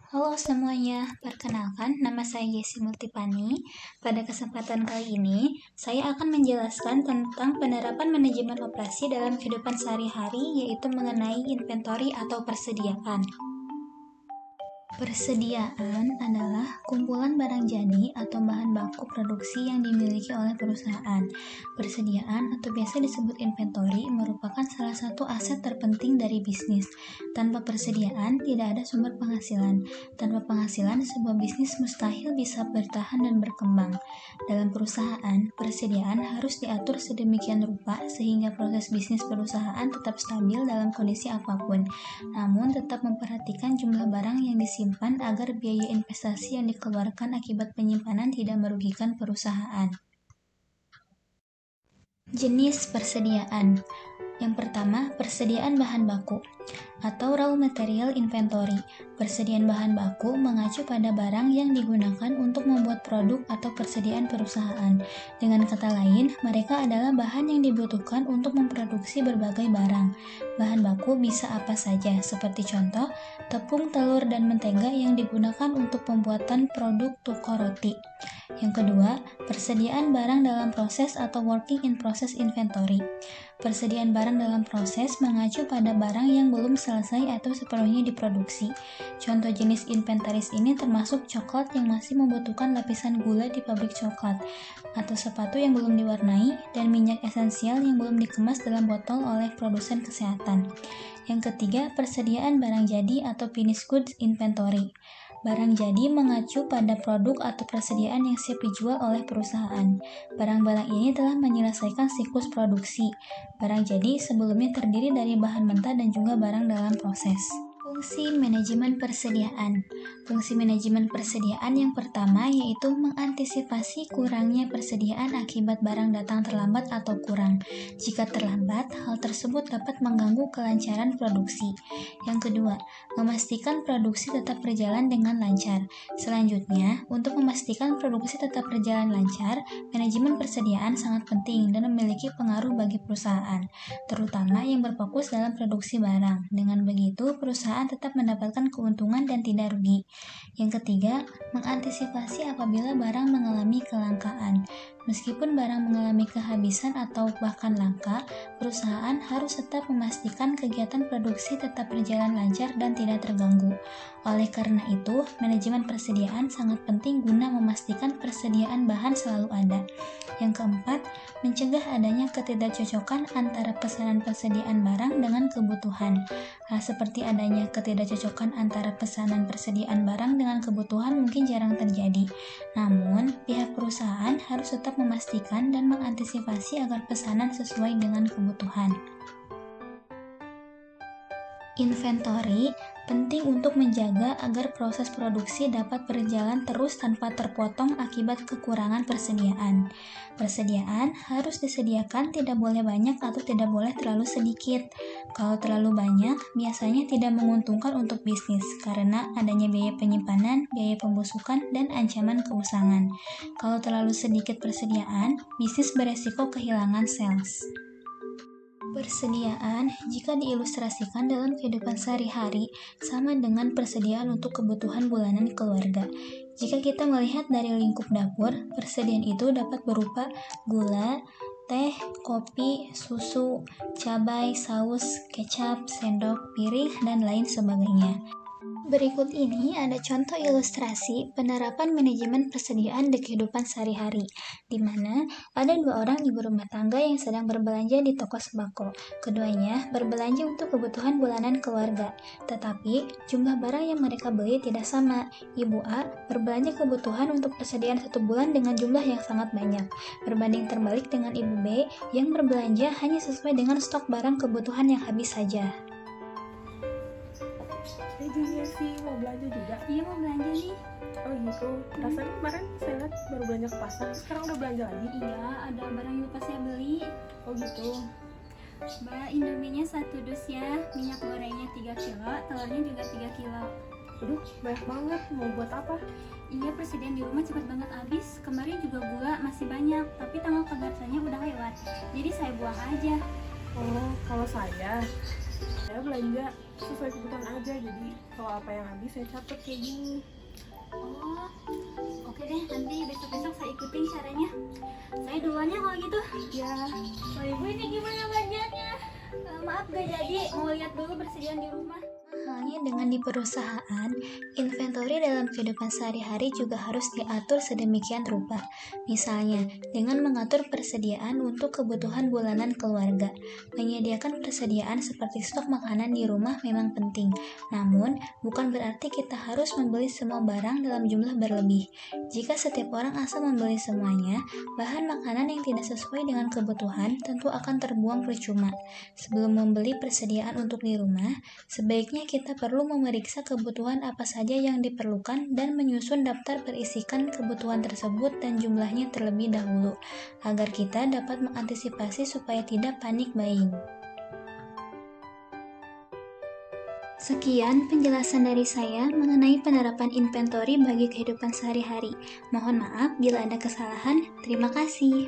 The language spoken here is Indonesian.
Halo semuanya, perkenalkan nama saya Yesi Multipani. Pada kesempatan kali ini, saya akan menjelaskan tentang penerapan manajemen operasi dalam kehidupan sehari-hari, yaitu mengenai inventory atau persediaan. Persediaan adalah kumpulan barang jadi atau bahan baku produksi yang dimiliki oleh perusahaan. Persediaan atau biasa disebut inventory merupakan salah satu aset terpenting dari bisnis. Tanpa persediaan, tidak ada sumber penghasilan. Tanpa penghasilan, sebuah bisnis mustahil bisa bertahan dan berkembang. Dalam perusahaan, persediaan harus diatur sedemikian rupa sehingga proses bisnis perusahaan tetap stabil dalam kondisi apapun, namun tetap memperhatikan jumlah barang yang disimpan agar biaya investasi yang dikeluarkan akibat penyimpanan tidak merugikan perusahaan. Jenis persediaan. Yang pertama, persediaan bahan baku atau raw material inventory. Persediaan bahan baku mengacu pada barang yang digunakan untuk membuat produk atau persediaan perusahaan. Dengan kata lain, mereka adalah bahan yang dibutuhkan untuk memproduksi berbagai barang. Bahan baku bisa apa saja, seperti contoh, tepung, telur, dan mentega yang digunakan untuk pembuatan produk toko roti. Yang kedua, persediaan barang dalam proses atau working in process inventory. Persediaan barang dalam proses mengacu pada barang yang belum selesai atau sepenuhnya diproduksi. Contoh jenis inventaris ini termasuk coklat yang masih membutuhkan lapisan gula di pabrik coklat, atau sepatu yang belum diwarnai, dan minyak esensial yang belum dikemas dalam botol oleh produsen kesehatan. Yang ketiga, persediaan barang jadi atau finished goods inventory. Barang jadi mengacu pada produk atau persediaan yang siap dijual oleh perusahaan. Barang-barang ini telah menyelesaikan siklus produksi. Barang jadi sebelumnya terdiri dari bahan mentah dan juga barang dalam proses. Fungsi manajemen persediaan. Fungsi manajemen persediaan yang pertama yaitu mengantisipasi kurangnya persediaan akibat barang datang terlambat atau kurang. Jika terlambat, hal tersebut dapat mengganggu kelancaran produksi. Yang kedua, memastikan produksi tetap berjalan dengan lancar. Selanjutnya, untuk memastikan produksi tetap berjalan lancar, manajemen persediaan sangat penting dan memiliki pengaruh bagi perusahaan, terutama yang berfokus dalam produksi barang. Dengan begitu, perusahaan tetap mendapatkan keuntungan dan tidak rugi. Yang ketiga, mengantisipasi apabila barang mengalami kelangkaan. Meskipun barang mengalami kehabisan atau bahkan langka, perusahaan harus tetap memastikan kegiatan produksi tetap berjalan lancar dan tidak terganggu. Oleh karena itu, manajemen persediaan sangat penting guna memastikan persediaan bahan selalu ada. Yang keempat, mencegah adanya ketidakcocokan antara pesanan persediaan barang dengan kebutuhan. Hal seperti adanya ketidakcocokan antara pesanan persediaan barang dengan kebutuhan mungkin jarang terjadi. Namun, pihak perusahaan harus tetap memastikan dan mengantisipasi agar pesanan sesuai dengan kebutuhan. Inventory penting untuk menjaga agar proses produksi dapat berjalan terus tanpa terpotong akibat kekurangan persediaan. Persediaan harus disediakan, tidak boleh banyak atau tidak boleh terlalu sedikit. Kalau terlalu banyak, biasanya tidak menguntungkan untuk bisnis karena adanya biaya penyimpanan, biaya pembusukan, dan ancaman keusangan. Kalau terlalu sedikit persediaan, bisnis beresiko kehilangan sales. Persediaan, jika diilustrasikan dalam kehidupan sehari-hari, sama dengan persediaan untuk kebutuhan bulanan keluarga. Jika kita melihat dari lingkup dapur, persediaan itu dapat berupa gula, teh, kopi, susu, cabai, saus, kecap, sendok, piring, dan lain sebagainya. Berikut ini ada contoh ilustrasi penerapan manajemen persediaan di kehidupan sehari-hari, di mana ada dua orang ibu rumah tangga yang sedang berbelanja di toko sembako. Keduanya berbelanja untuk kebutuhan bulanan keluarga, tetapi jumlah barang yang mereka beli tidak sama. Ibu A berbelanja kebutuhan untuk persediaan 1 bulan dengan jumlah yang sangat banyak, berbanding terbalik dengan ibu B yang berbelanja hanya sesuai dengan stok barang kebutuhan yang habis saja. Juga sih mau belanja juga. Iya mau belanja nih. Oh gitu. Rasanya kemarin saya lihat baru belanja ke pasar, sekarang udah belanja lagi. Iya, ada barang yang lupa saya beli. Oh gitu. Mbak, Indominya 1 dus ya, minyak gorengnya 3 kilo, telurnya juga 3 kilo. Aduh, banyak banget. Mau buat apa? Iya, persediaan di rumah cepat banget habis. Kemarin juga gula masih banyak, tapi tanggal kadaluarsanya udah lewat. Jadi saya buang aja. Oh, kalau saya Saya belanja sesuai kebutuhan aja, jadi kalau apa yang habis saya catat kayak gini. Oh, oke deh, nanti besok-besok saya ikutin caranya. Saya duluan ya kalau gitu. Ya, Oh, ibu ini gimana belanjanya? Maaf gak jadi, mau lihat dulu persediaan di rumah. Halnya dengan di perusahaan, inventory dalam kehidupan sehari-hari juga harus diatur sedemikian rupa. Misalnya, dengan mengatur persediaan untuk kebutuhan bulanan keluarga. Menyediakan persediaan seperti stok makanan di rumah memang penting, namun bukan berarti kita harus membeli semua barang dalam jumlah berlebih. Jika setiap orang asal membeli semuanya, bahan makanan yang tidak sesuai dengan kebutuhan tentu akan terbuang percuma. Sebelum membeli persediaan untuk di rumah, sebaiknya kita perlu memeriksa kebutuhan apa saja yang diperlukan dan menyusun daftar berisikan kebutuhan tersebut dan jumlahnya terlebih dahulu, agar kita dapat mengantisipasi supaya tidak panik buying. Sekian penjelasan dari saya mengenai penerapan inventory bagi kehidupan sehari-hari. Mohon maaf bila ada kesalahan. Terima kasih.